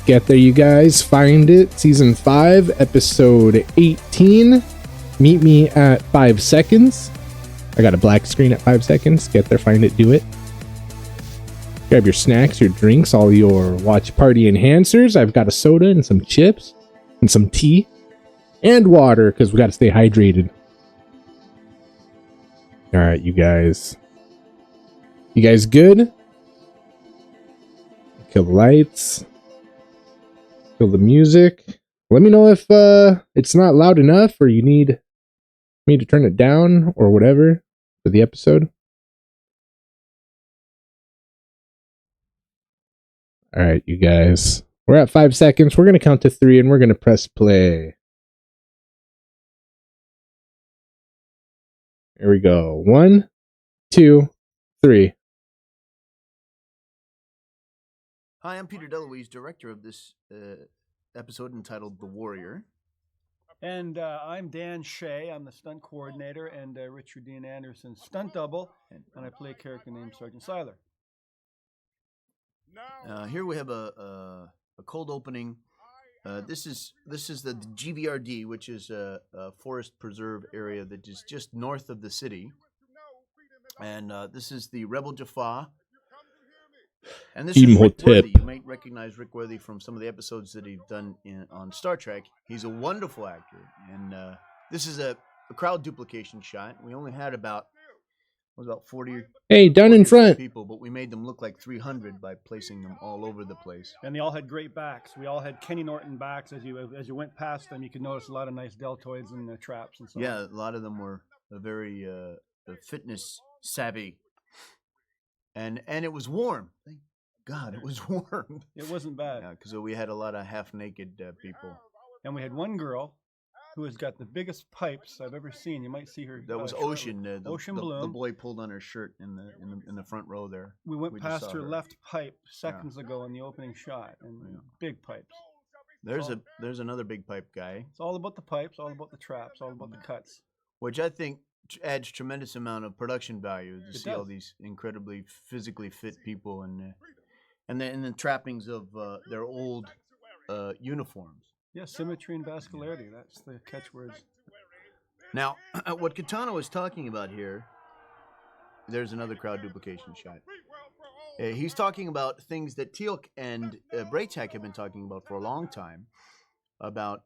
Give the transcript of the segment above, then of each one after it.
Get there, you guys. Find it. Season 5, episode 18. Meet me at 5 seconds. I got a black screen at 5 seconds. Get there, find it, do it. Grab your snacks, your drinks, all your watch party enhancers. I've got a soda and some chips and some tea and water because we got to stay hydrated. All right, you guys. You guys good? Kill the lights. Kill the music. Let me know if it's not loud enough or you need me to turn it down or whatever for the episode. All right, you guys. We're at 5 seconds. We're going to count to 3 and we're going to press play. Here we go. 1, 2, 3. Hi, I'm Peter Deloise, director of this episode entitled The Warrior. And I'm Dan Shea. I'm the stunt coordinator and Richard Dean Anderson's stunt double. And I play a character named Sergeant Seiler. Here we have a cold opening. This is the GVRD, which is a forest preserve area that is just north of the city. And this is the Rebel Jaffa. And this is Rick Worthy. You might recognize Rick Worthy from some of the episodes that he's done on Star Trek. He's a wonderful actor. And this is a crowd duplication shot. We only had about 40 down in front people, but we made them look like 300 by placing them all over the place. And they all had great backs. We all had Kenny Norton backs. As you went past them, you could notice a lot of nice deltoids and traps and so on. Yeah, a lot of them were very fitness savvy. And it was warm. Thank God, it was warm. It wasn't bad. Yeah, because we had a lot of half-naked people. And we had one girl who has got the biggest pipes I've ever seen. You might see her. That was Ocean. Ocean Bloom. The boy pulled on her shirt in the front row there. We went past her left pipe seconds ago in the opening shot, and big pipes. There's another big pipe guy. It's all about the pipes, all about the traps, all about the cuts. Which I think adds tremendous amount of production value to see all these incredibly physically fit people and the trappings of their old uniforms. Yeah, symmetry and vascularity. That's the catchwords. Now, what Katana was talking about here, there's another crowd duplication shot. He's talking about things that Teal'c and Braytak have been talking about for a long time, about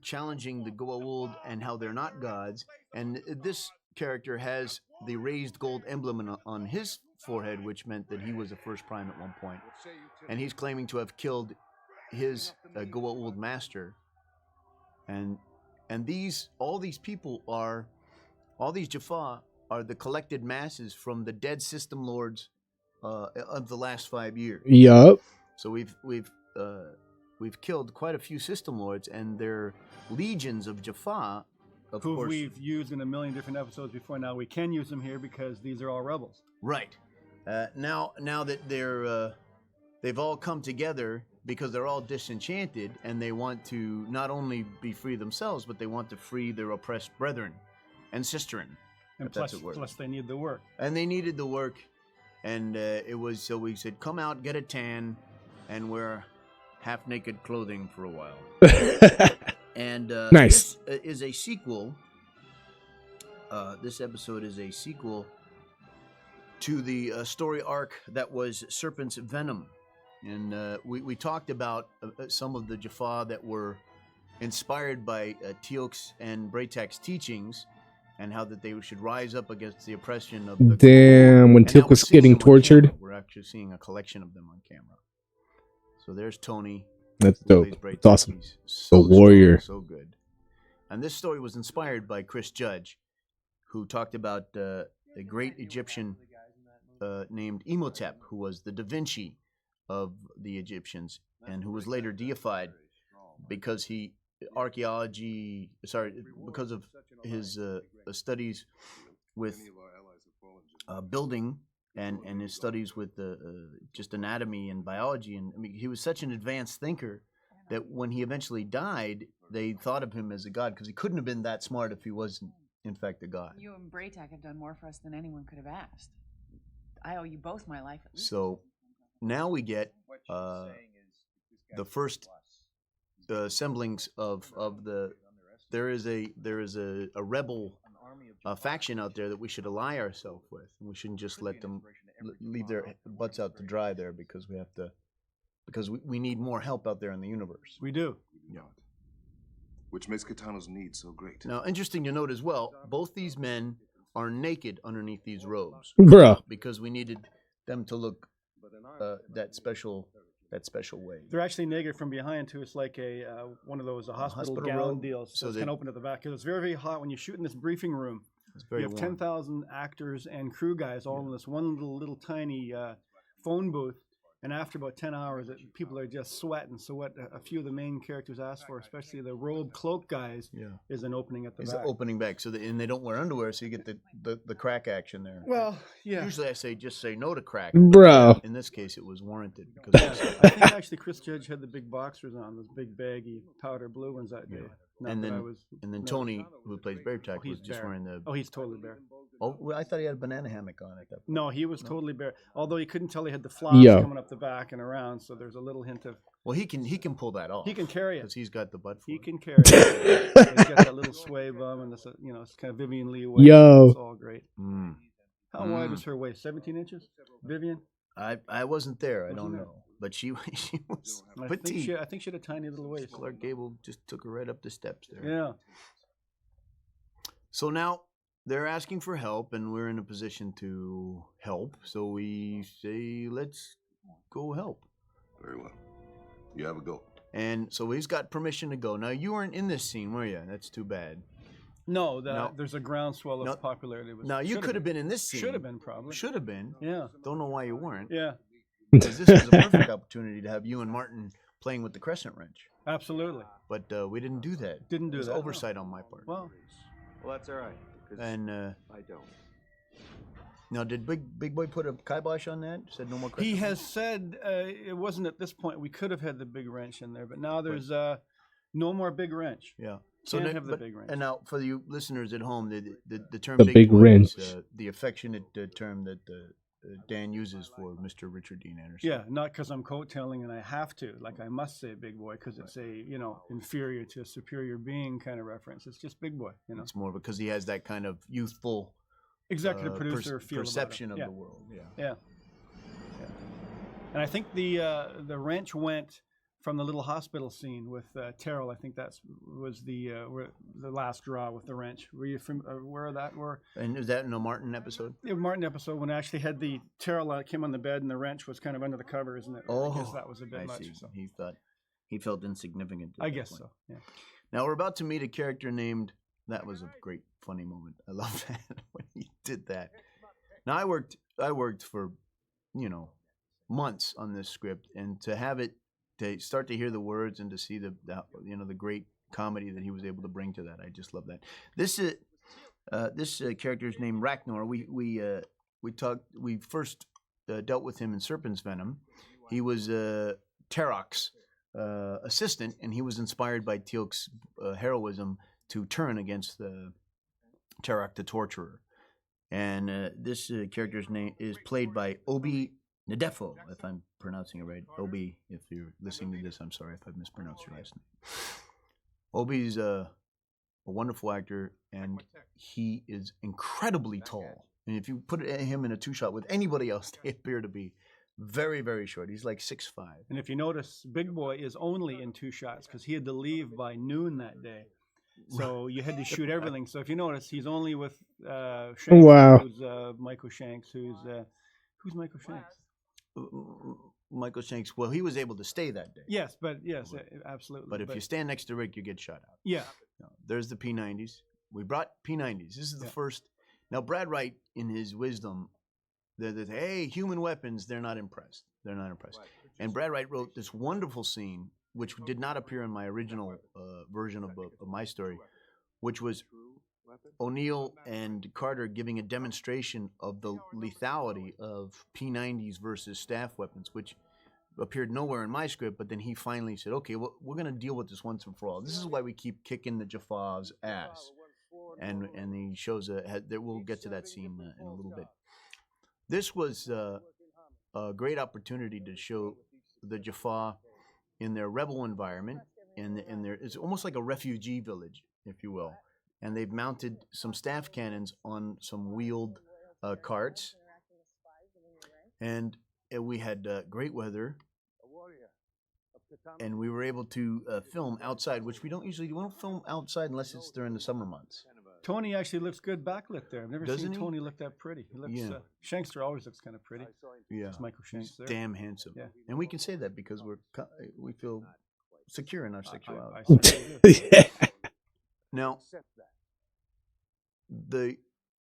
challenging the Goa'uld and how they're not gods. And this character has the raised gold emblem on his forehead, which meant that he was a first prime at one point. And he's claiming to have killed his Goa'uld master. And all these Jaffa are the collected masses from the dead system lords of the last 5 years. Yup. So we've killed quite a few system lords, and their legions of Jaffa, of course, we've used in a million different episodes before. Now we can use them here because these are all rebels. Right. Now that they've all come together because they're all disenchanted, and they want to not only be free themselves, but they want to free their oppressed brethren and sisterin. And plus they need the work. And they needed the work, and so we said, come out, get a tan, and wear half-naked clothing for a while. And nice. This is a sequel. This episode is a sequel to the story arc that was Serpent's Venom. And we talked about some of the Jaffa that were inspired by Teal'c's and Braytak's teachings, and how that they should rise up against the oppression of the... Damn, when Teal'c was getting tortured. We're actually seeing a collection of them on camera. So there's Tony. That's dope. It's awesome. So the warrior. So good. And this story was inspired by Chris Judge, who talked about a great Egyptian named Imhotep, who was the Da Vinci of the Egyptians, and who was later deified because because of his studies with building and his studies with just anatomy and biology. And I mean, he was such an advanced thinker that when he eventually died, they thought of him as a god, because he couldn't have been that smart if he wasn't, in fact, a god. You and Braytak have done more for us than anyone could have asked. I owe you both my life. So now we get the first semblance of the. There is a rebel faction out there that we should ally ourselves with, and we shouldn't just let them leave their butts out to dry there because we need more help out there in the universe. We do. Yeah. Which makes Kitano's need so great. Now, interesting to note as well, both these men are naked underneath these robes. Bruh. Because we needed them to look that special way. They're actually naked from behind too. It's like one of those hospital gown robe, deals. So it's they- kind of open at the back. Because it's very, very hot when you shoot in this briefing room. It's very You have warm. 10,000 actors and crew guys all in this one little tiny phone booth. And after about 10 hours, people are just sweating. So what a few of the main characters ask for, especially the robe cloak guys, is an opening at the It's back. an opening back, and they don't wear underwear, so you get the crack action there. Well, yeah. Usually I say just say no to crack. Bro. In this case, it was warranted because I think actually Chris Judge had the big boxers on, those big baggy powder blue ones that day. Not and that then I was, and then no. Tony, who plays Bear Tack, he's was just bare. wearing the. Oh, he's totally bare. Oh, well, I thought he had a banana hammock on at that point. No, he was totally bare. Although you couldn't tell he had the flops Yo. coming up the back and around, so there's a little hint of Well, he can pull that off. he can carry it. because he's got the butt. For He it. can carry it. He's got that little sway bum and this, it's kind of Vivian Lee waist. Yo. It's all great. Mm. How wide was her waist? 17 inches? Vivian? I wasn't there. I Wasn't don't there? know, but she was I petite. think she had a tiny little waist. Clark Gable just took her right up the steps there. Yeah. So now they're asking for help, and we're in a position to help. So we say, let's go help. Very well. You have a go. And so he's got permission to go. Now, you weren't in this scene, were you? That's too bad. No, No. there's a groundswell of No. popularity. Now, you could have been in this scene. Should have been, probably. Should have been. Yeah. Don't know why you weren't. Yeah, Because this was a perfect opportunity to have you and Martin playing with the crescent wrench. absolutely. But we didn't do that. Didn't do It was that, no. oversight on my part. Well, Well, that's all right. 'Cause And I don't. now, did Big Boy put a kibosh on that? Said no more crescent he wrench? has said it wasn't at this point. We could have had the big wrench in there, but now there's no more big wrench. Yeah. Can't now- have the big wrench. And now, for you listeners at home, the term The big, big boy wrench. is the affectionate term that Dan uses for Mr. Richard Dean Anderson. Yeah, not because I'm coattailing and I have to. Like I must say big boy because it's a inferior to superior being kind of reference. It's just big boy. It's more because he has that kind of youthful Executive producer feel about it. perception of Yeah. the world. Yeah. Yeah. And I think the wrench went from the little hospital scene with Terrell. I think was the last draw with the wrench. Were you aware of that? And is that in a Martin episode? The Martin episode when I actually had the Terrell came on the bed and the wrench was kind of under the cover, isn't it? I guess that was a bit I much. see. So. He felt insignificant. at I that guess point. so. Yeah. Now we're about to meet a character named. That was a great, funny moment. I love that when he did that. Now I worked for, months on this script, and to have it, to start to hear the words and to see the great comedy that he was able to bring to that, I just love that. This character is named Ragnar. We first dealt with him in Serpent's Venom. He was Terok's assistant, and he was inspired by Teal'c's heroism to turn against Terok the Torturer. And this character's name is played by Obi Nadefo, if I'm pronouncing it right. Obi, if you're listening to this, I'm sorry if I've mispronounced your last name. Obi's a wonderful actor, and he is incredibly tall. And if you put him in a two-shot with anybody else, they appear to be very, very short. He's like 6'5". And if you notice, Big Boy is only in 2 shots because he had to leave by noon that day. So you had to shoot everything. So if you notice, he's only with Shanks, Wow. who's Michael Shanks, who's Michael Shanks? Michael Shanks, well, he was able to stay that day. Yes, absolutely. But if you stand next to Rick, you get shot out. yeah, No, there's the P90s. We brought P90s. This is the Yeah. first. Now, Brad Wright, in his wisdom, hey, human weapons, they're not impressed. They're not impressed. And Brad Wright wrote this wonderful scene, which did not appear in my original version of my story, which was O'Neill and Carter giving a demonstration of the lethality of P90s versus staff weapons, which appeared nowhere in my script, but then he finally said, okay, well, we're going to deal with this once and for all. This is why we keep kicking the Jafar's ass. And he shows we'll get to that scene in a little bit. This was a great opportunity to show the Jafar in their rebel environment, in their it's almost like a refugee village, if you will, and they've mounted some staff cannons on some wheeled carts, and we had great weather, and we were able to film outside, which we don't usually do. We don't film outside unless it's during the summer months. Tony actually looks good backlit there. I've never Doesn't seen he? Tony look that pretty. He looks, Yeah. Shankster always looks kind of pretty. Yeah, It's Michael Shanks he's there. damn handsome, Yeah. and we can say that because we feel secure in our I sexuality. certainly do. Yeah. Now,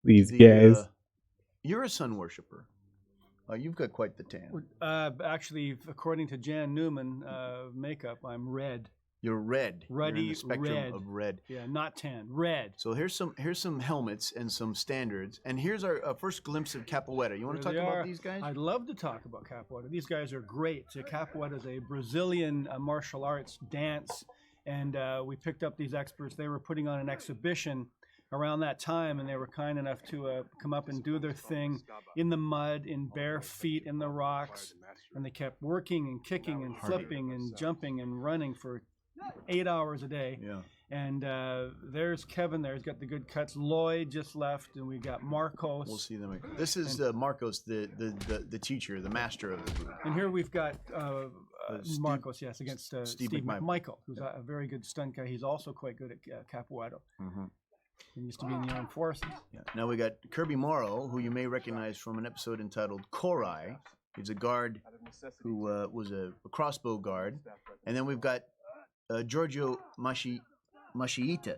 These guys. you're a sun worshiper. You've got quite the tan. Actually, according to Jan Newman makeup, I'm red. You're red. You're in Ruddy the spectrum red. of red. Yeah, not tan. Red. So here's some helmets and some standards, and here's our first glimpse of Capoeira. You want to There talk they about are. these guys? I'd love to talk about capoeira. These guys are great. Capoeira is a Brazilian martial arts dance, and we picked up these experts. They were putting on an exhibition around that time, and they were kind enough to come up and do their thing in the mud, in bare feet, in the rocks, and they kept working and kicking and flipping and jumping and running for 8 hours a day. Yeah. And there's Kevin there. He's got the good cuts. Lloyd just left, and we got Marcos. We'll see them. This is Marcos, the teacher, the master of the group. And here we've got Marcos, yes, against Steve Steve McMichael. Michael, who's a very good stunt guy. He's also quite good at capoeira. Mm-hmm. He used to be in the armed forces. Yeah. Now we got Kirby Morrow, who you may recognize from an episode entitled Korai. He's a guard who was a crossbow guard. And then we've got Giorgio Mashiita.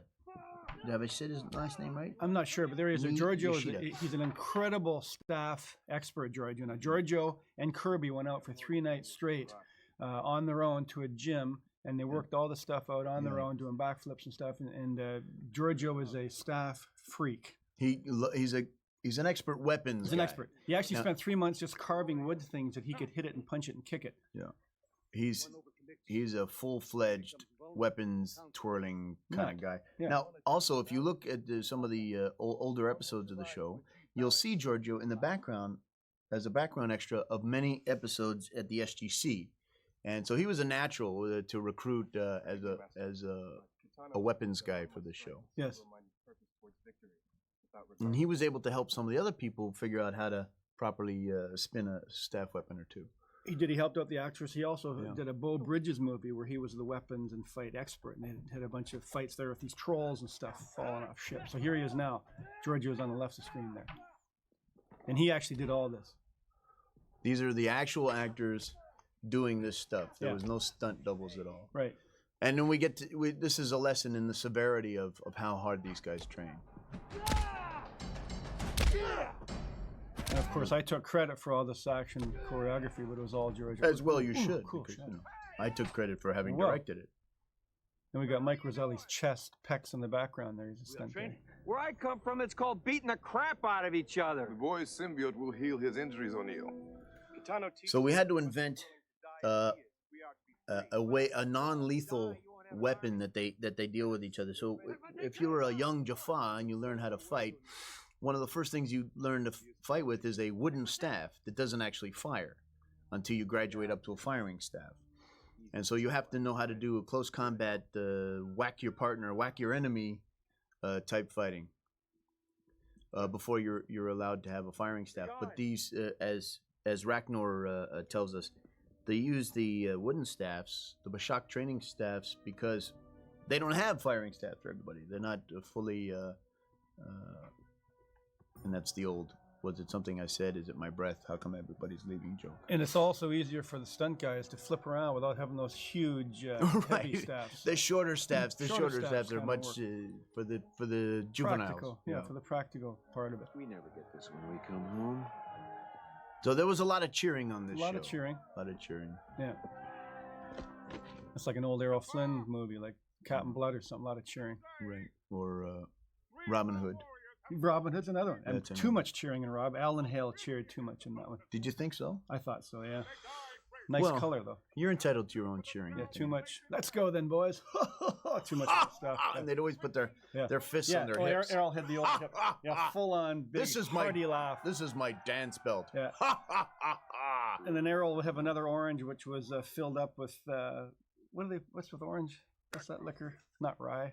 Have I said his last name right? I'm not sure, but there he is. Giorgio, Yoshida. he's an incredible staff expert, Giorgio. Now, Giorgio and Kirby went out for 3 nights straight on their own to a gym, and they worked all the stuff out on their own, doing backflips and stuff. And Giorgio is a staff freak. He's an expert weapons He's an guy. expert. He actually spent 3 months just carving wood things that he could hit it and punch it and kick it. Yeah. He's a full-fledged weapons twirling kind of guy. Yeah. Now, also, if you look at some of the older episodes of the show, you'll see Giorgio in the background as a background extra of many episodes at the SGC, and so he was a natural to recruit as a weapons guy for the show. Yes. And he was able to help some of the other people figure out how to properly spin a staff weapon or two. He did. He helped out the actress. He also did a Beau Bridges movie where he was the weapons and fight expert, and they had a bunch of fights there with these trolls and stuff falling off ships. So here he is now. Giorgio's on the left of the screen there, and he actually did all this. These are the actual actors doing this stuff. There Yeah. was no stunt doubles at all. Right. And then this is a lesson in the severity of how hard these guys train. And of course, I took credit for all this action choreography, but it was all Giorgio. As well you should. Cool because, shot. you know, I took credit for having Well. directed it. And we got Mike Roselli's chest, pecs in the background there. He's a stunt guy. Where I come from, it's called beating the crap out of each other. The boy's symbiote will heal his injuries, O'Neill. So we had to invent a non-lethal weapon that they deal with each other. So if you were a young Jaffa and you learn how to fight, one of the first things you learn to fight with is a wooden staff that doesn't actually fire until you graduate up to a firing staff. And so you have to know how to do a close combat, whack your partner, whack your enemy type fighting before you're allowed to have a firing staff. But these, as Ragnar tells us, they use the wooden staffs, the Bashak training staffs, because they don't have firing staffs for everybody. They're not fully, and that's the old, was it something I said? Is it my breath? How come everybody's leaving joke? And it's also easier for the stunt guys to flip around without having those huge heavy staffs. The shorter staffs. The shorter staffs are kinda much for the juveniles. Practical, yeah, for the practical part of it. We never get this when we come home. So there was a lot of cheering on this A lot show. of cheering. A lot of cheering. Yeah. It's like an old Errol Flynn movie, like Captain Blood or something. A lot of cheering. Right. Or Robin Hood. Robin Hood's another one. And That's too another. much cheering in Rob. Alan Hale cheered too much in that one. Did you think so? I thought so, yeah. Nice Well, color, though. You're entitled to your own cheering. Yeah, too much. Let's go then, boys. Too much stuff. And they'd always put their fists on their hips. Errol had the old hip. Yeah, full on big This is hearty laugh. This is my dance belt. Yeah. And then Errol would have another orange, which was filled up with What's with orange? What's that liquor? Not rye.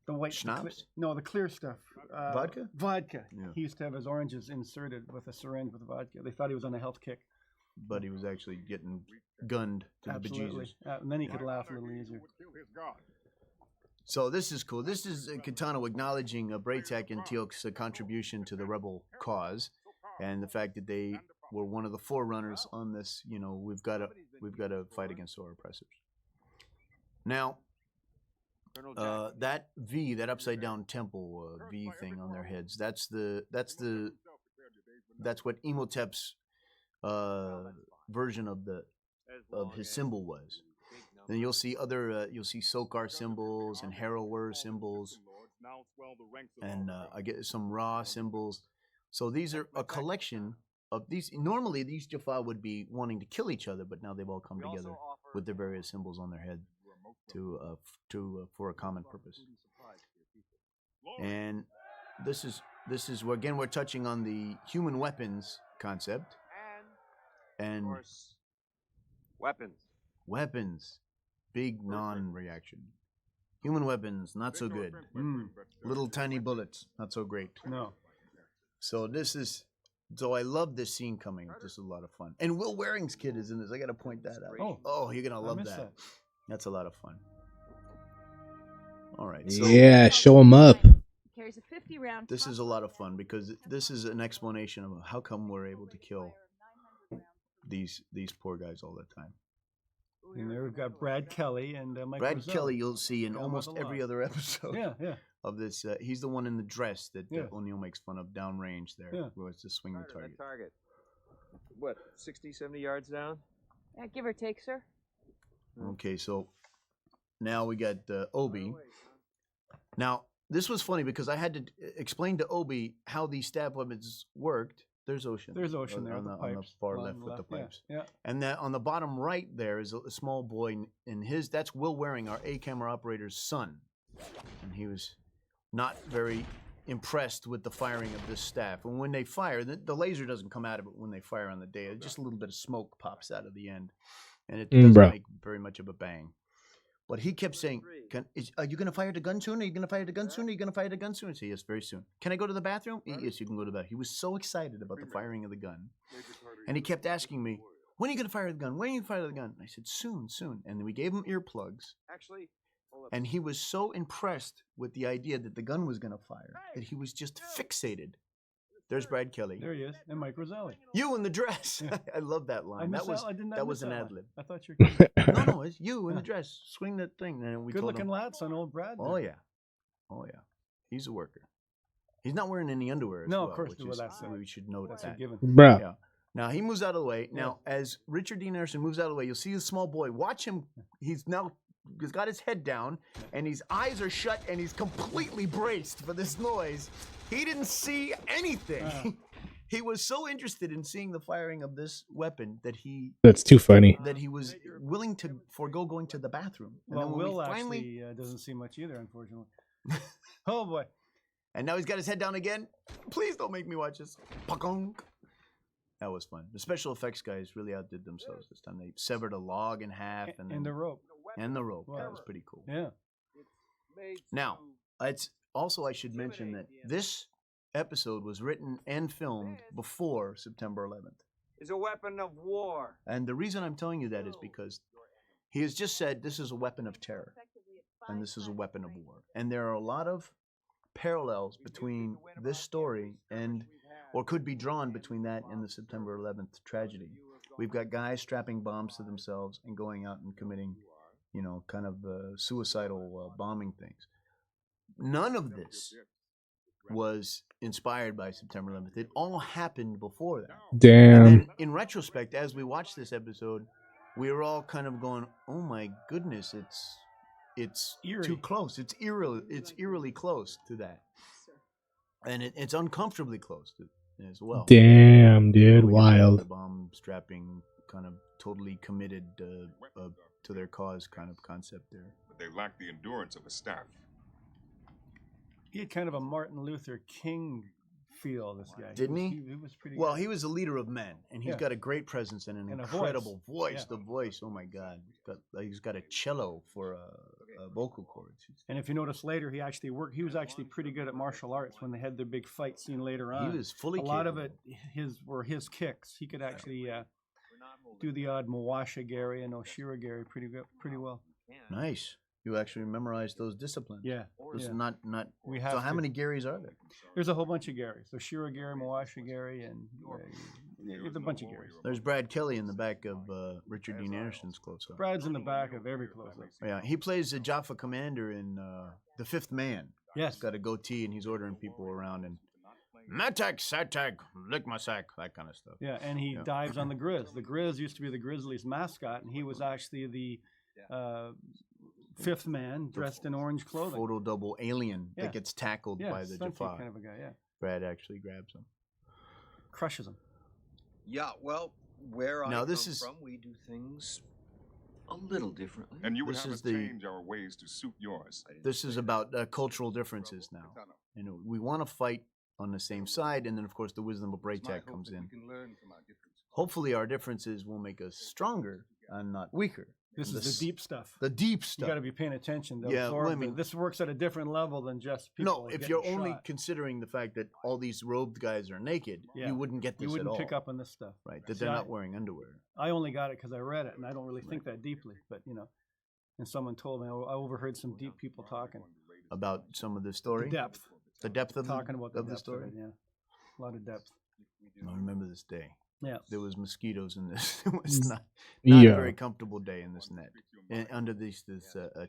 The white Schnapps? The clear stuff. Vodka? Vodka. Yeah. He used to have his oranges inserted with a syringe with vodka. They thought he was on a health kick. But he was actually getting gunned to the bejesus. And then he could laugh a little easier. So this is cool. This is Kitano acknowledging Braytek and Teal'c's contribution to the rebel cause, and the fact that they were one of the forerunners on this. You know, we've got to fight against our oppressors. Now, that V, that upside down temple V thing on their heads, that's what Imhotep's version of his symbol was. Then you'll see Sokar symbols and Harrower symbols, and I get some Ra symbols. So these are a collection of these. Normally, these Jaffa would be wanting to kill each other, but now they've all come together with their various symbols on their head for a common purpose. And this is where again we're touching on the human weapons concept and weapons. Big non-reaction. Human weapons, not so good. Little tiny bullets, not so great. No. So I love this scene coming up. This is a lot of fun. And Will Waring's kid is in this. I got to point that out. Oh, you're going to love that. That's a lot of fun. All right. So yeah, show him up. Carries a 50-round. This is a lot of fun because this is an explanation of how come we're able to kill these poor guys all the time. And there we've got Brad Kelly and Mike Brad Roselle. Kelly you'll see in almost every other episode of this. He's the one in the dress that O'Neill makes fun of downrange there, where it's to swing the target. What, 60, 70 yards down? Yeah, give or take, sir. Okay, so now we got Obi. Now, this was funny because I had to explain to Obi how these stab weapons worked. There's Ocean. There's Ocean there on the far left with the pipes. Yeah. And that on the bottom right there is a small boy in his. That's Will Waring, our A-camera operator's son, and he was not very impressed with the firing of this staff. And when they fire, the laser doesn't come out of it when they fire on the day. Just a little bit of smoke pops out of the end, and it doesn't make very much of a bang. But he kept saying, are you going to fire the gun soon? Are you going to fire the gun soon? Are you going to fire the gun soon? I say, yes, very soon. Can I go to the bathroom? Yes, you can go to the bathroom. He was so excited about the firing of the gun. And he kept asking me, when are you going to fire the gun? When are you going to fire the gun? I said, soon, soon. And then we gave him earplugs. And he was so impressed with the idea that the gun was going to fire that he was just fixated. There's Brad Kelly. There he is. And Mike Roselle. You in the dress. Yeah. I love that line. That was an ad lib. I thought you were No, it's you in the dress. Swing that thing. And we good looking lads on old Brad. Oh, yeah. He's a worker. He's not wearing any underwear as well. No, of course. We should note that's that. a given. Bruh. Yeah. Now, he moves out of the way. Now, as Richard Dean Anderson moves out of the way, you'll see the small boy. Watch him. He's got his head down, and his eyes are shut, and he's completely braced for this noise. He didn't see anything. He was so interested in seeing the firing of this weapon that That's too funny. That he was willing to forego going to the bathroom. And well, then Will actually doesn't see much either, unfortunately. Oh, boy. And now he's got his head down again. Please don't make me watch this. Pakong. That was fun. The special effects guys really outdid themselves this time. They severed a log in half. And the rope. And the rope. Wow. That was pretty cool. Yeah. Now, it's also, I should mention that this episode was written and filmed before September 11th. Is a weapon of war. And the reason I'm telling you that is because he has just said this is a weapon of terror and this is a weapon of war. And there are a lot of parallels between this story or could be drawn between that and the September 11th tragedy. We've got guys strapping bombs to themselves and going out and committing, kind of suicidal bombing things. None of this was inspired by September 11th. It all happened before that. Damn. And then in retrospect, as we watched this episode, we were all kind of going, "Oh my goodness, it's too close. It's eerily close to that, and it's uncomfortably close to as well." Damn, dude, The wild. bomb strapping, kind of totally committed to their cause, kind of concept there. But they lack the endurance of a staff. He had kind of a Martin Luther King feel. This guy Didn't he? He was pretty. Well, good. he was a leader of men, and he's Yeah. got a great presence and an And a incredible voice. Yeah. The voice, oh my God, he's got a cello for vocal cords. And if you notice later, he actually worked. He was actually pretty good at martial arts when they had their big fight scene later on. He was fully a lot of capable. it were his kicks. He could actually do the odd Mawasha-gari and Oshira-gari pretty well. Nice. You actually memorized those disciplines. Yeah. This is yeah. not. We have So how to. many Garys are there? There's a whole bunch of Garys. So Shira-gari, Mawasha-gari, and there's a bunch of Garys. There's Brad Kelly in the back of Richard Dean Anderson's close-up. Brad's in the back of every close-up. Yeah, he plays the Jaffa commander in The Fifth Man. Yes. He's got a goatee and he's ordering people around and Matak, Satak, lick my sack, that kind of stuff. Yeah, and he dives on the Grizz. The Grizz used to be the Grizzlies' mascot, and he was actually the fifth man dressed in orange clothing. Photo double alien Yeah. that gets tackled Yeah, by the stunty Jaffa. kind of a guy. Yeah, Brad actually grabs him. crushes him. Yeah, well, where Now, I this come is- from, we do things a little differently. And you would This have is us the- change our ways to suit yours. This is about cultural differences now. You know, we want to fight on the same side, and then of course the wisdom of Braytech comes in. Hopefully, our differences will make us stronger and not weaker. This And is the deep stuff. The deep You stuff. got to be paying attention. To Yeah, absorb well, I mean- this works at a different level than just people. No, if getting you're only shot. considering the fact that all these robed guys are naked, Yeah. you wouldn't get this you wouldn't at all. pick up on this stuff. Right, that See, they're I- not wearing underwear. I only got it because I read it, and I don't really think that deeply. But and someone told me I overheard some deep people talking. About some of the story? Depth. The depth of Talking about of the the depth story? Of it, yeah, a lot of depth. I remember this day. Yeah. There was mosquitoes in this. It was not Yeah. a very comfortable day in this net. And under this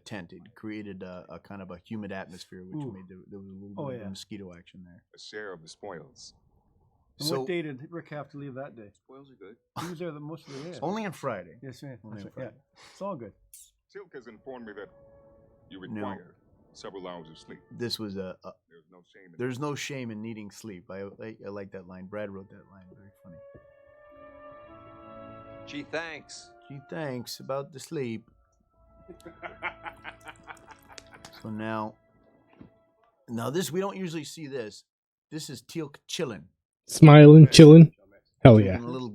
tent, it created a kind of a humid atmosphere, which Ooh. made there was a little bit of mosquito action there. A share of the spoils. And So what day did Rick have to leave that day? Spoils are good. He was there the most of the day. only on Friday. Yes, yeah. Only on Yeah, Friday. it's all good. Tilk has informed me that you No. require several hours of sleep. This was There's no shame in there's no shame in needing sleep. I like that line. Brad wrote that line. Very funny. Gee, thanks. Gee, thanks about the sleep. So now this, we don't usually see this. This is Teal'c chilling. Smiling, chilling. Hell yeah. Drinking a little,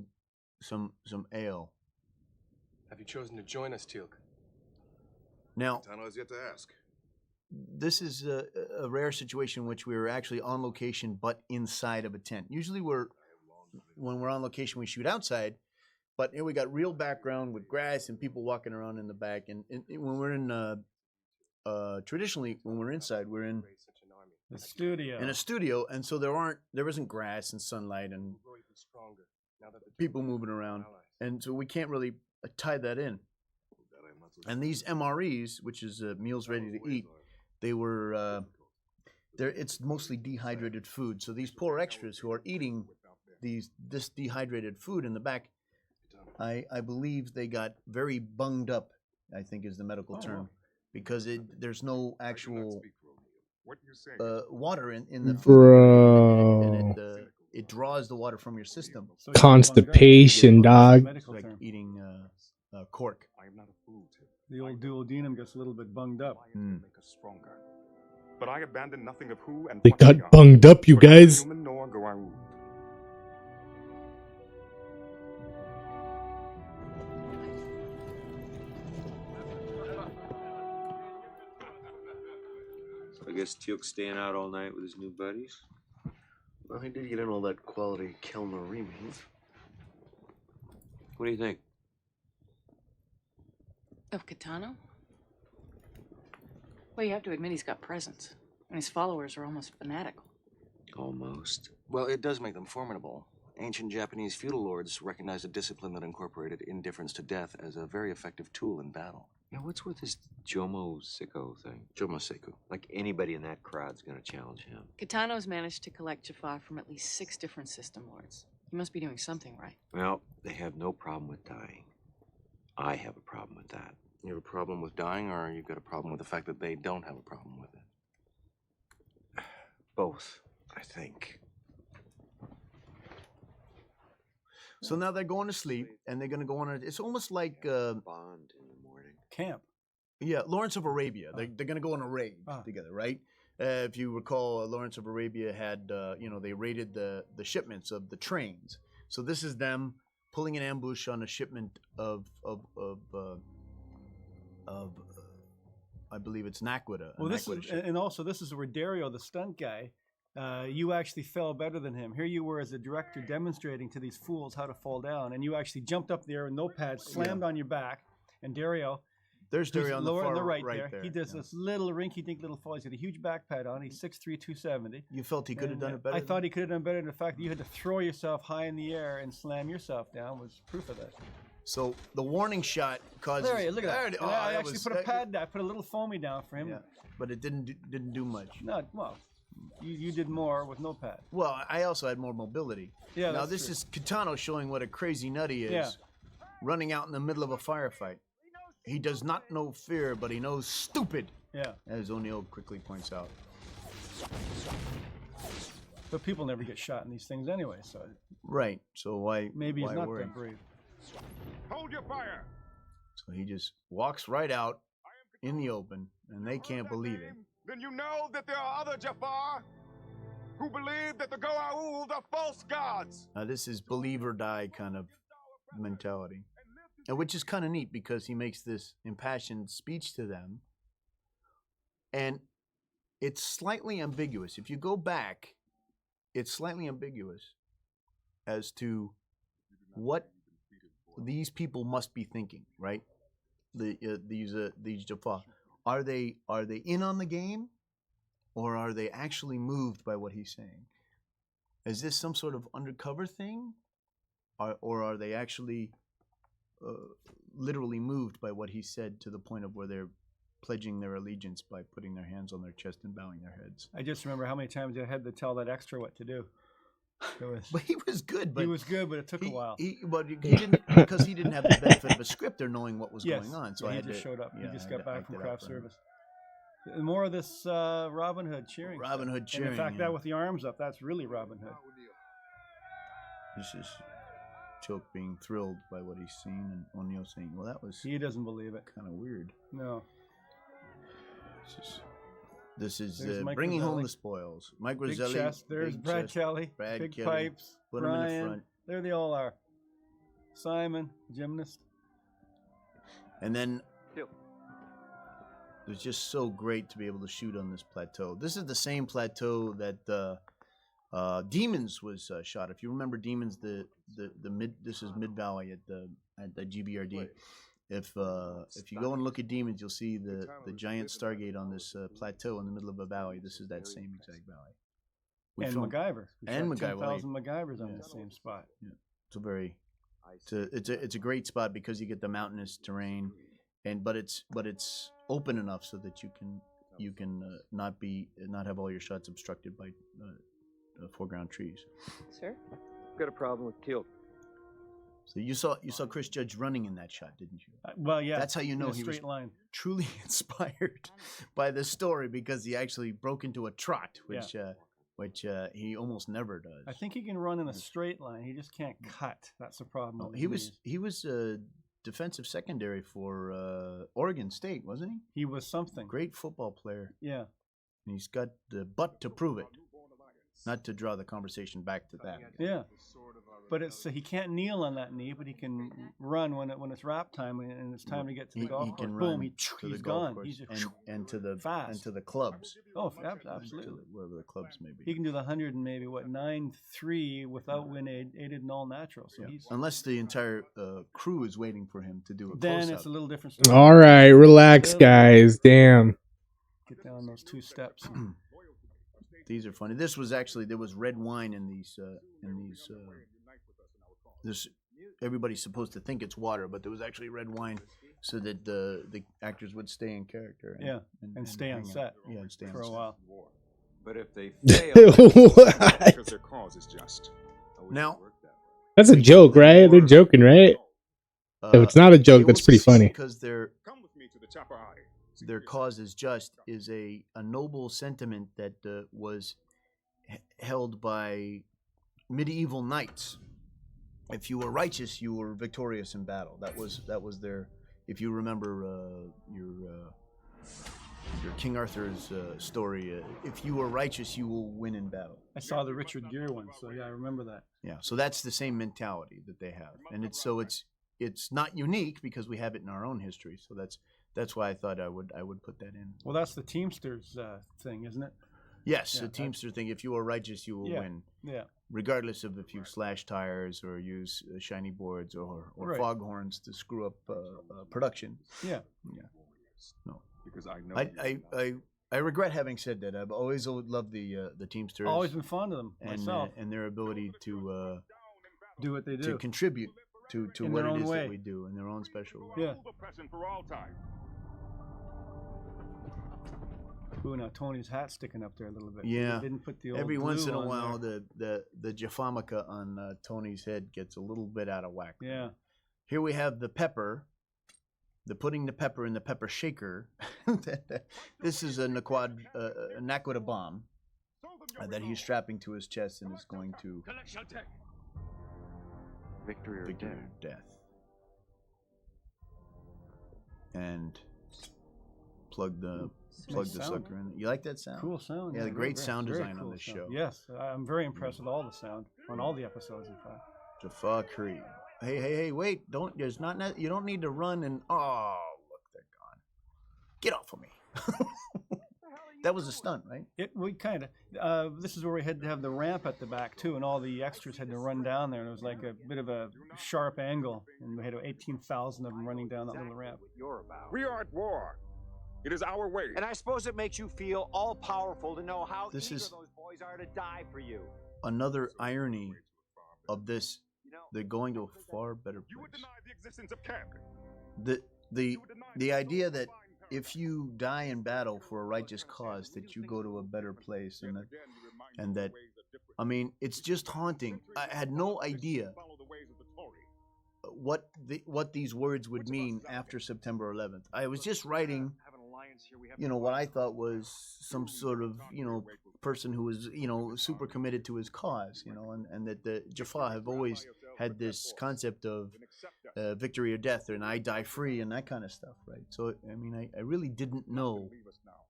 some ale. Have you chosen to join us, Teal'c? Now, Tano has yet to ask. this is a rare situation in which we're actually on location, but inside of a tent. Usually when we're on location, we shoot outside, but here we got real background with grass and people walking around in the back. And when we're in, traditionally, when we're inside, we're in The studio. a studio, and so there isn't grass and sunlight and people moving around, and so we can't really tie that in. And these MREs, which is meals ready to eat, they were it's mostly dehydrated food. So these poor extras who are eating this dehydrated food in the back, I believe they got very bunged up, I think is the medical term, because there's no actual What you're saying water in the food, and Bro. it draws the water from your system. So you Constipation, bunged up. dog. Medical It's like term. eating cork. I am not a fool, Tilk. The old duodenum gets a little bit bunged up. Make us stronger. But I abandon nothing of who and They what we got are. bunged up, you For neither guys. human nor Goa'uld. So I guess Teal'c's staying out all night with his new buddies. Well, he did get in all that quality Kelmarine. What do you think? Of Kitano? Well, you have to admit he's got presence. And his followers are almost fanatical. Almost. Well, it does make them formidable. Ancient Japanese feudal lords recognized a discipline that incorporated indifference to death as a very effective tool in battle. Now, what's with this Jomo Sicko thing? Jomo Seku. Like anybody in that crowd's gonna challenge him. Kitano's managed to collect Jaffa from at least 6 different system lords. He must be doing something right. Well, they have no problem with dying. I have a problem with that. You have a problem with dying, or you got a problem with the fact that they don't have a problem with it? Both, I think. So now they're going to sleep, and they're going to go on. It's almost like Bond in the morning. Camp. Lawrence of Arabia. They're going to go on a raid together, right? if you recall, Lawrence of Arabia had, they raided the shipments of the trains. So this is them pulling an ambush on a shipment of I believe it's Naquita. Well, this is where Dario, the stunt guy, you actually fell better than him. Here you were as a director demonstrating to these fools how to fall down, and you actually jumped up there with no pads, slammed on your back, and Dario. There's Dario on the far right there. He does this little rinky-dink little fall. He's got a huge back pad on. He's 6'3", 270. You felt he could have done it better? I thought he could have done better. The fact that you had to throw yourself high in the air and slam yourself down was proof of that. So the warning shot causes... There, look at that. I actually put a pad down. I put a little foamy down for him. Yeah, but it didn't do much. No, well, you did more with no pad. Well, I also had more mobility. Yeah, now this is Kitano showing what a crazy nut he is, running out in the middle of a firefight. He does not know fear, but he knows stupid. Yeah. As O'Neill quickly points out. But people never get shot in these things anyway, so. Right. So why? Maybe why he's not worry? that brave. Hold your fire. So he just walks right out in the open, and they can't believe it. Then you know that there are other Jafar who believe that the Goa'uld are false gods. Now this is believe or die kind of mentality. And which is kind of neat because he makes this impassioned speech to them. And it's slightly ambiguous. If you go back, it's slightly ambiguous as to what these people must be thinking, right? These Jaffa. Are they in on the game, or are they actually moved by what he's saying? Is this some sort of undercover thing, or are they actually literally moved by what he said to the point of where they're pledging their allegiance by putting their hands on their chest and bowing their heads? I just remember how many times I had to tell that extra what to do. But he was good. But he was good, but it took a while. But he didn't, because he didn't have the benefit of a script or knowing what was going on. So he I had just to, showed up. Yeah, he just I got back from acted out craft for him. service. More of this Robin Hood cheering. Robin Hood cheering. And in fact, that with the arms up, that's really Robin Hood. This is Choke being thrilled by what he's seen, and O'Neill saying, "Well, that was." He doesn't believe it. Kind of weird. No. This is Mike bringing Roselli. home the spoils. Mike Big Roselli. chest. There's big Brad chest, Kelly. Brad Big Kelly. pipes. Put him in the Brian. front. There they all are. Simon, gymnast. And then it was just so great to be able to shoot on this plateau. This is the same plateau that Demons was shot. If you remember Demons, the mid, this is Mid Valley at the GBRD. If you go and look at Demons, you'll see the giant Stargate on this plateau in the middle of a valley. This is that same exact valley. And MacGyver. And MacGyver. 10,000 MacGyvers on the same spot. Yeah. It's a great spot because you get the mountainous terrain, but it's open enough so that you can not have all your shots obstructed by foreground trees. Sir, I've got a problem with Teal. So you saw Chris Judge running in that shot, didn't you? Well, yeah. That's how you know he was truly inspired by the story, because he actually broke into a trot, which he almost never does. I think he can run in a straight line. He just can't cut. That's the problem. He was a defensive secondary for Oregon State, wasn't he? He was something. Great football player. Yeah. And he's got the butt to prove it. Not to draw the conversation back to that. Yeah. But he can't kneel on that knee, but he can run when it's wrap time and it's time to get to the golf course. Can Boom, run he's gone. He's just and to the fast. And to the clubs. Oh, absolutely. Wherever the clubs may be. He can do the 100 and maybe 9.3 without wind aided and all natural. So unless the entire crew is waiting for him to do a then close-up. it's a little different story. All right, relax, guys. Damn. Get down those 2 steps. These are funny. This was actually, there was red wine in these. This, everybody's supposed to think it's water, but there was actually red wine, so that the actors would stay in character. And stay on set. Yeah, and stay for on a while. But if they fail, because their cause is just. Now, that's a joke, right? They're joking, right? If it's not a joke, that's pretty funny. Because their cause is just is a noble sentiment that was held by medieval knights. If you were righteous, you were victorious in battle. That was their. If you remember King Arthur's story. If you are righteous, you will win in battle. I saw the Richard Gere one, so yeah, I remember that. Yeah, so that's the same mentality that they have, and it's not unique because we have it in our own history. So that's why I thought I would put that in. Well, that's the Teamsters thing, isn't it? Yes, the Teamster thing. If you are righteous, you will win. Yeah. Regardless of if you slash tires or use shiny boards or Right. foghorns to screw up production. Yeah. Yeah. No. Because I know I regret having said that. I've always loved the Teamsters. Always been fond of them myself. And their ability to do what they do. To contribute to In what their it own is way. that we do in their own special way. Yeah. The present for all time. Ooh, now Tony's hat sticking up there a little bit. Yeah. They didn't put the old Every once glue in a on while, there. the Jafamica on Tony's head gets a little bit out of whack. Yeah. Here we have the pepper. Putting the pepper in the pepper shaker. This is a Naquita bomb that he's strapping to his chest and is going to Victory or death. And plug the Nice sucker in. You like that sound? Cool sound. Yeah, the great sound very design on cool this sound. show. Yes, I'm very impressed with all the sound on all the episodes. In fact, Jaffa Creed. Hey, wait! There's not. You don't need to run and. Oh, look, they're gone. Get off of me. That was a stunt, right? We kind of. This is where we had to have the ramp at the back too, and all the extras had to run down there. And it was like a bit of a sharp angle, and we had 18,000 of them running down that little ramp. We are at war. It is our way. And I suppose it makes you feel all powerful to know how This eager is- those boys are to die for you. Another irony of this. They're going to a far better You would place. deny the existence of Camden. The idea that if you die in battle for a righteous cause, that you go to a better place, and that, I mean, it's just haunting. I had no idea what these words would mean after September 11th. I was just writing, what I thought was some sort of, person who was, super committed to his cause, and that the Jaffa have always had this concept of victory or death, and I die free, and that kind of stuff, right? So, I mean, I really didn't know.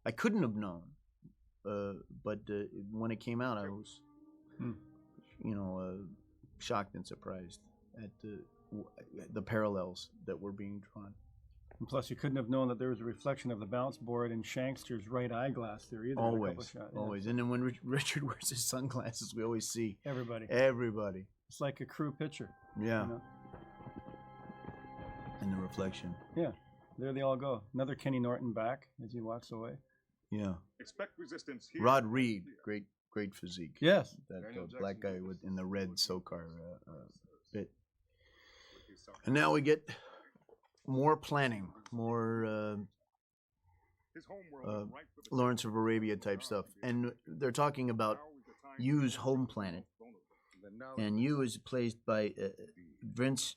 I couldn't have known. But when it came out, I was, shocked and surprised at the parallels that were being drawn. And plus, you couldn't have known that there was a reflection of the bounce board in Shankster's right eyeglass there either. Always. And then when Richard wears his sunglasses, we always see Everybody. It's like a crew picture. Yeah. And the reflection. Yeah. There they all go. Another Kenny Norton back as he walks away. Yeah. Expect resistance here. Rod Reed, great physique. Yes. That black guy in the red SOCAR bit. And now we get more planning, more Lawrence of Arabia type stuff. And they're talking about Yu's home planet. And Yu is placed by Vince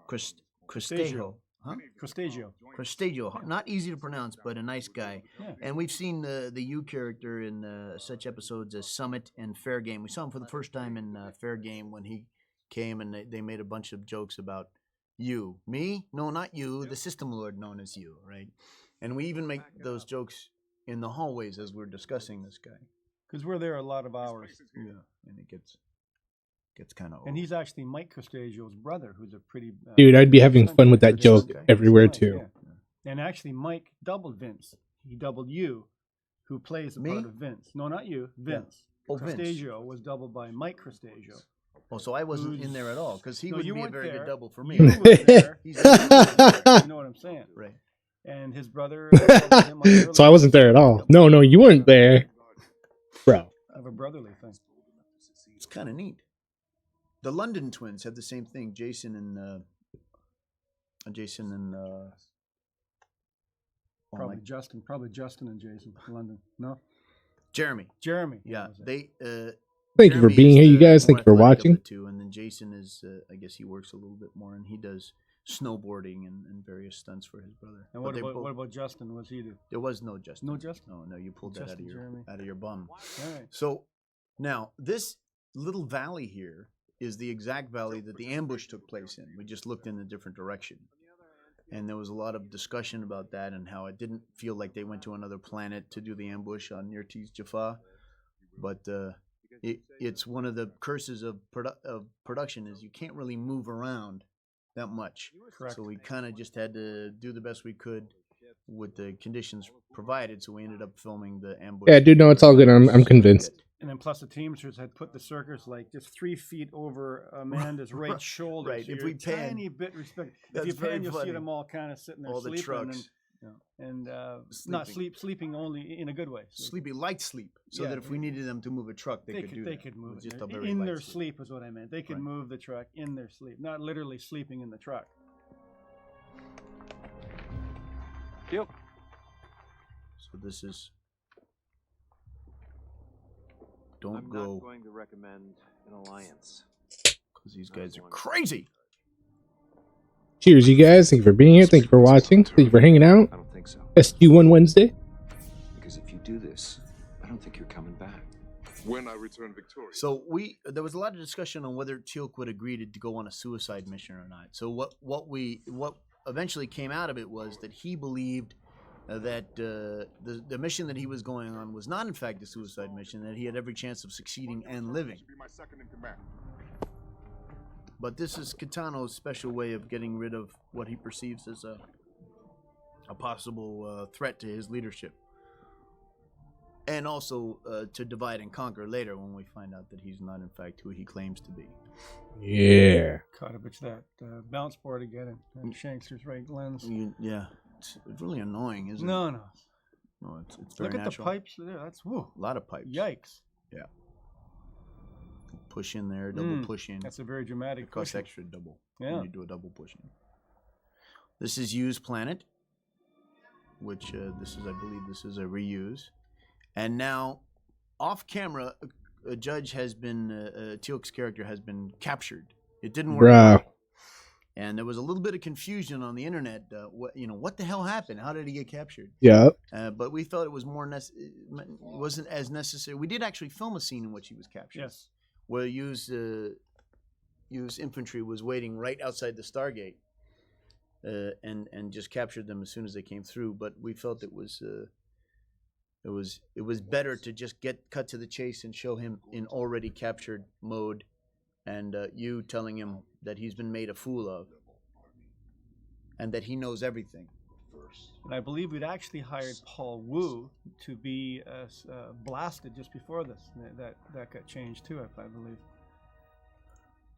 Cristejo. Huh? Cristejo. Not easy to pronounce, but a nice guy. Yeah. And we've seen the Yu character in such episodes as Summit and Fair Game. We saw him for the first time in Fair Game when he came, and they made a bunch of jokes about you. Me? No, not you. The System Lord known as you, right? And we even make those jokes in the hallways as we're discussing this guy. Because we're there a lot of hours. Yeah, and it gets kind of old. And he's actually Mike Costaggio's brother, who's a pretty... Dude, I'd be having fun with that joke everywhere, too. Yeah. And actually, Mike doubled Vince. He doubled you, who plays the part of Vince. No, not you, Vince. Yeah. Oh, Vince. Costaggio was doubled by Mike Costaggio. Oh, so I wasn't in there at all, because he would be a very good double for me. You weren't there. You know what I'm saying? Right. And his brother... So I wasn't there at all. No, you weren't there. Bro. Of a brotherly thing. It's kind of neat. The London twins had the same thing. Jason and probably Justin and Jason in London. No? Jeremy. Yeah. They thank you for being here, you guys. Thank you for watching. And then Jason is I guess he works a little bit more, and he does snowboarding and various stunts for his brother. And what about Justin? What's he do? There was no Justin. No Justin? No, you pulled that Justin out of your bum. All right. So now this little valley here is the exact valley that the ambush took place in. We just looked in a different direction. And there was a lot of discussion about that and how it didn't feel like they went to another planet to do the ambush on Nirti's Jaffa. But it's one of the curses of production is you can't really move around that much. Correct. So we kind of just had to do the best we could with the conditions provided. So we ended up filming the ambush. Yeah, dude, no, it's all good. I'm convinced. And then plus the Teamsters had put the circus like just 3 feet over Amanda's right shoulder. Right. So If we pan, tiny bit respect. That's if you pan, you'll funny. see them all kind of sitting there all the sleeping. trucks. And not sleeping only in a good way. Sleepy, light sleep, so that if we needed them to move a truck, they could do that. They could move just it. a very In light their sleep is what I meant. They could move the truck in their sleep, not literally sleeping in the truck. Yep. So this is. I'm Don't go not going to recommend an alliance. because these guys are crazy. Cheers, you guys. Thank you for being here. Thank you for watching. Thank you for hanging out. I don't think so. SG1 Wednesday. Because if you do this, I don't think you're coming back. When I return victorious. So there was a lot of discussion on whether Teal'c would agree to go on a suicide mission or not. So what eventually came out of it was that he believed that the mission that he was going on was not in fact a suicide mission, that he had every chance of succeeding and living. Be my second in command. But this is Kitano's special way of getting rid of what he perceives as a possible threat to his leadership. And also to divide and conquer later when we find out that he's not in fact who he claims to be. Yeah. Caught up with that bounce board again and Shanks's right lens. Yeah. It's really annoying, isn't it? No. No, it's very Look at natural. the pipes there. That's woo. A lot of pipes. Yikes. Yeah. Push in there, double push in. That's a very dramatic It costs push. extra double Yeah. when you do a double push in. This is Used Planet, which I believe this is a reuse. And now, off camera, a judge has been, Teal'c's character has been captured. It didn't work out. And there was a little bit of confusion on the internet. What the hell happened? How did he get captured? Yeah. But we thought it was wasn't as necessary. We did actually film a scene in which he was captured. Yes. Where used infantry was waiting right outside the Stargate, and just captured them as soon as they came through. But we felt it was better to just cut to the chase and show him in already captured mode, and you telling him that he's been made a fool of, and that he knows everything. And I believe we'd actually hired Paul Wu to be blasted just before this. That got changed too, I believe.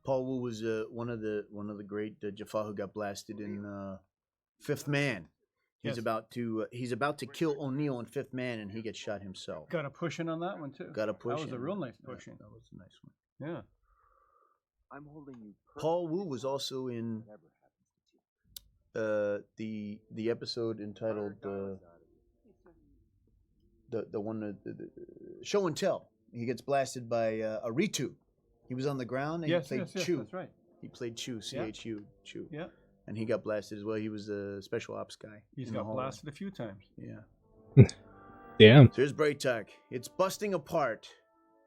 Paul Wu was one of the great Jaffa who got blasted in Fifth Man. He's about to kill O'Neill in Fifth Man, and he gets shot himself. Got a push in on that one too. Got a push. That was a real nice push in. That was a nice one. Yeah. I'm holding you. Paul Wu was also in the episode entitled the one the Show and Tell. He gets blasted by a Ritu. He was on the ground and he played Chu. That's right. He played Chu, Chu, Chu. Yeah. And he got blasted as well. He was a special ops guy. He's got blasted a few times. Yeah. Damn. So here's Braytak. It's busting apart.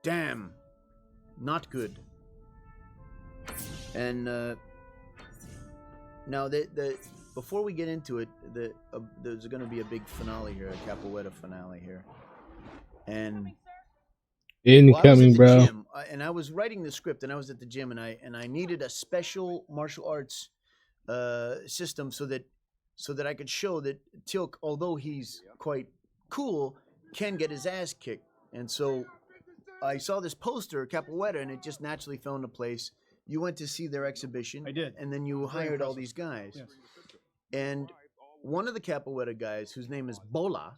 Damn. Not good. And now before we get into it, there's going to be a big finale here, a Capoeira finale here. And incoming, bro. Gym, and I was writing the script, and I was at the gym, and I needed a special martial arts system so that I could show that Teal'c, although he's quite cool, can get his ass kicked. And so I saw this poster, Capoeira, and it just naturally fell into place. You went to see their exhibition. I did. And then you hired all these guys. Yes. And one of the Capoeira guys, whose name is Bola,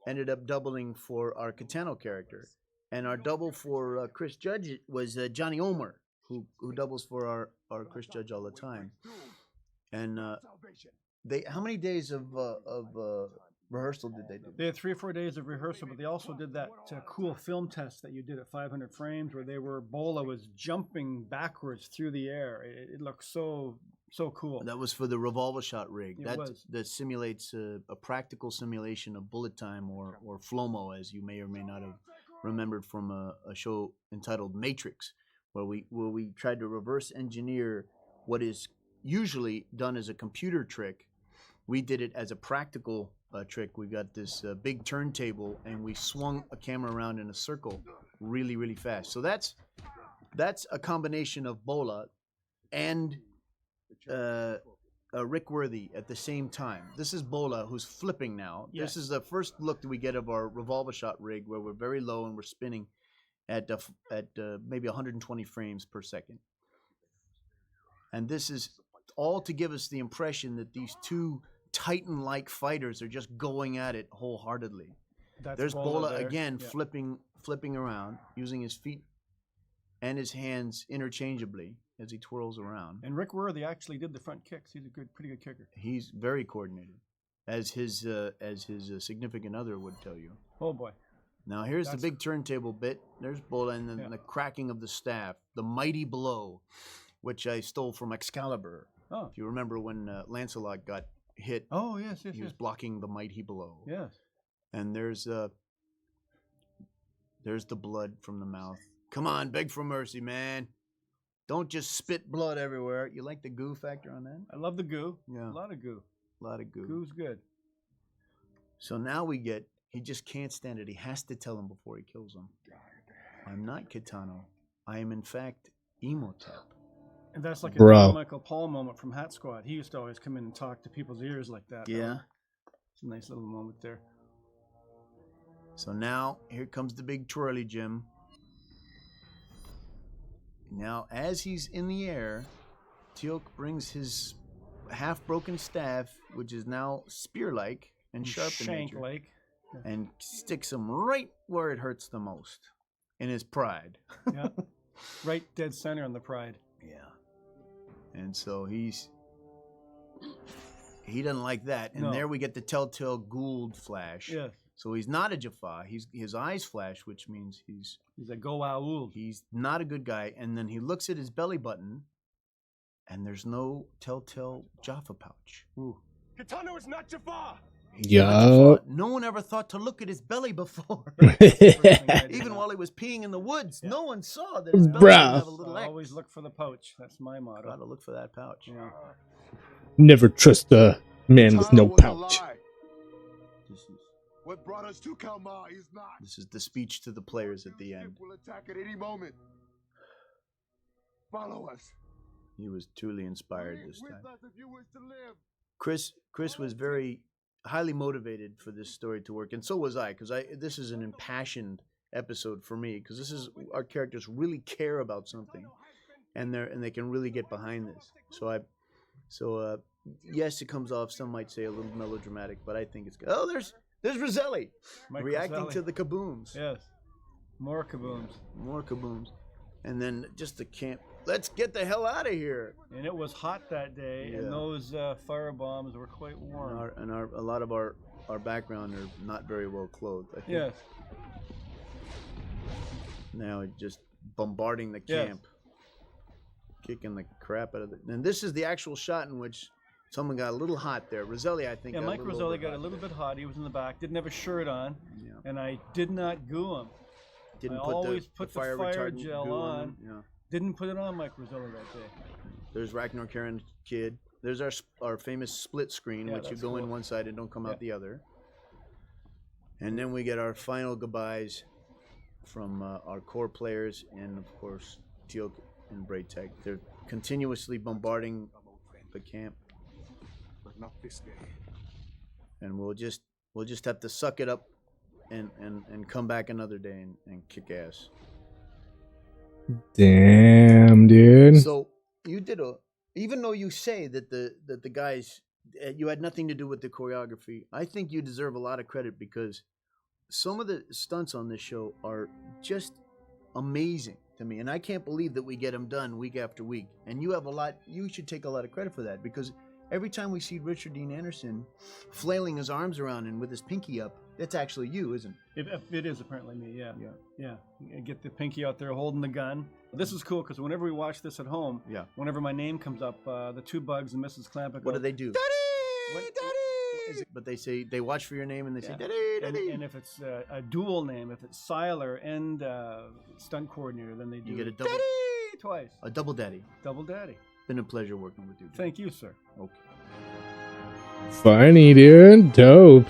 ended up doubling for our Kitano character. And our double for Chris Judge was Johnny Omer, who doubles for our Chris Judge all the time. And how many days of rehearsal did they do? They had 3 or 4 days of rehearsal, but they also did that cool film test that you did at 500 frames, where Bola was jumping backwards through the air. It looked so cool. That was for the revolver shot rig. It that simulates a practical simulation of bullet time or flomo, as you may or may not have remembered from a show entitled Matrix, where we tried to reverse engineer what is usually done as a computer trick we did it as a practical trick. We got this big turntable, and we swung a camera around in a circle really, really fast. So that's a combination of Bola and Rick Worthy at the same time. This is Bola, who's flipping now. Yes. This is the first look that we get of our revolver shot rig, where we're very low and we're spinning at maybe 120 frames per second. And this is all to give us the impression that these two Titan-like fighters are just going at it wholeheartedly. There's Bola there. again, Yeah. flipping around, using his feet and his hands interchangeably as he twirls around. And Rick Worthy actually did the front kicks. He's a pretty good kicker. He's very coordinated, as his significant other would tell you. Oh boy! Now here's the big turntable bit. There's Bola, and then the cracking of the staff, the mighty blow, which I stole from Excalibur. Oh. If you remember when Lancelot got hit. Oh yes, he was blocking the mighty blow. Yes. And there's the blood from the mouth. Come on, beg for mercy, man. Don't just spit blood everywhere. You like the goo factor on that? I love the goo. Yeah. A lot of goo. A lot of goo. Goo's good. So now he just can't stand it. He has to tell him before he kills him. I'm not Kitano. I am, in fact, Emotep. And that's like a Bro. Michael Paul moment from Hat Squad. He used to always come in and talk to people's ears like that. Yeah. It's a nice little moment there. So now, here comes the big twirly, Jim. Now, as he's in the air, Teal'c brings his half-broken staff, which is now spear-like and sharp in nature, Shank-like. and sticks him right where it hurts the most, in his pride. Yeah. Right dead center on the pride. Yeah. And so he doesn't like that. And No. there we get the telltale Gould flash. Yes. So he's not a Jaffa. His eyes flash, which means he's a Goa'uld. He's not a good guy. And then he looks at his belly button, and there's no telltale Jaffa pouch. Ooh. Kitano is not Jafar. Yup. No one ever thought to look at his belly before. Even while he was peeing in the woods, no one saw that his belly Bruh. didn't have a little X. Always look for the pouch. That's my motto. Gotta look for that pouch. Yeah. Never trust a man with no pouch. What brought us to Kalmar is not. This is the speech to the players at the end. We'll attack at any moment. Follow us. He was truly inspired this With time. us if you wish to live. Chris was very highly motivated for this story to work, and so was I, because this is an impassioned episode for me, because this is our characters really care about something, and they can really get behind this. So yes, it comes off, some might say, a little melodramatic, but I think it's good. Oh, there's Roselli reacting Roselli. to the kabooms. Yes. More kabooms. More kabooms. And then just the camp. Let's get the hell out of here. And it was hot that day, Yeah. and those fire bombs were quite warm. And a lot of our background are not very well clothed, I think. Yes. Now it's just bombarding the Yes. camp. Kicking the crap out of it. And this is the actual shot in which someone got a little hot there. Roselli, I think. Yeah, got Mike a little Roselli over got a hot little there. bit hot. He was in the back, didn't have a shirt on, Yeah. and I did not goo him. Didn't I put always the put fire the fire retardant gel goo on. them. Yeah. Didn't put it on Mike Roselli that day. There's Ragnar Karen Kid. There's our famous split screen, Yeah, which you that's go in cool. one side and don't come Yeah. out the other. And then we get our final goodbyes from our core players and, of course, Teal'c and Braytech. They're continuously bombarding the camp. But not this day. And we'll just have to suck it up and come back another day and kick ass. Damn, dude. So you did even though you say that the guys, you had nothing to do with the choreography, I think you deserve a lot of credit, because some of the stunts on this show are just amazing to me, and I can't believe that we get them done week after week. And you should take a lot of credit for that, because every time we see Richard Dean Anderson flailing his arms around and with his pinky up, that's actually you, isn't it? It is apparently me, yeah. Yeah. You get the pinky out there holding the gun. This is cool, because whenever we watch this at home, Yeah. whenever my name comes up, the two bugs and Mrs. Clampett What go, do they do? Daddy! But they watch for your name and they say, Yeah. Daddy, Daddy. And if it's a dual name, if it's Siler and stunt coordinator, then they do You get a double- Daddy twice. A double daddy. Double Daddy. Been a pleasure working with you. dude. Thank you, sir. Okay. Funny, dude. Dope.